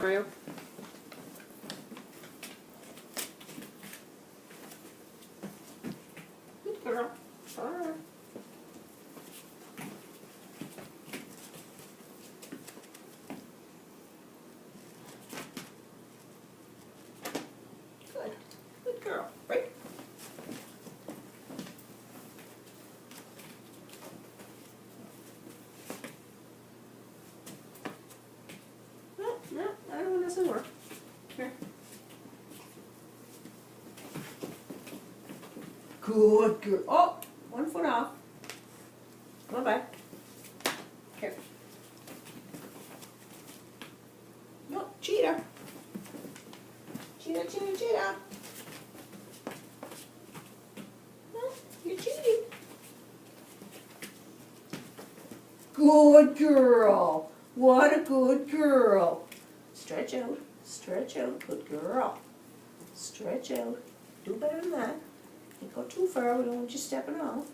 Are you? Good girl. All right. Good. Good girl. Right? No, no, that one doesn't work. Here. Good girl. Oh, 1 foot off. Come on back. Here. No, cheetah. Cheetah, cheetah, cheetah. No, you're cheating. Good girl. What a good girl. Stretch out. Stretch out. Good girl. Stretch out. Do better than that. Don't go too far. We don't want you stepping off.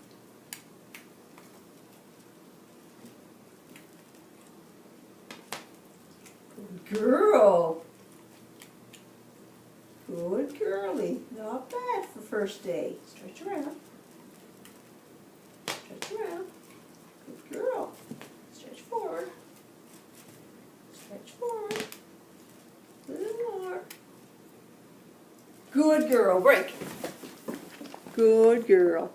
Good girl. Good girly. Not bad for first day. Stretch around. Stretch around. Good girl. Stretch forward. Stretch forward. A little more. Good girl. Break. Good girl.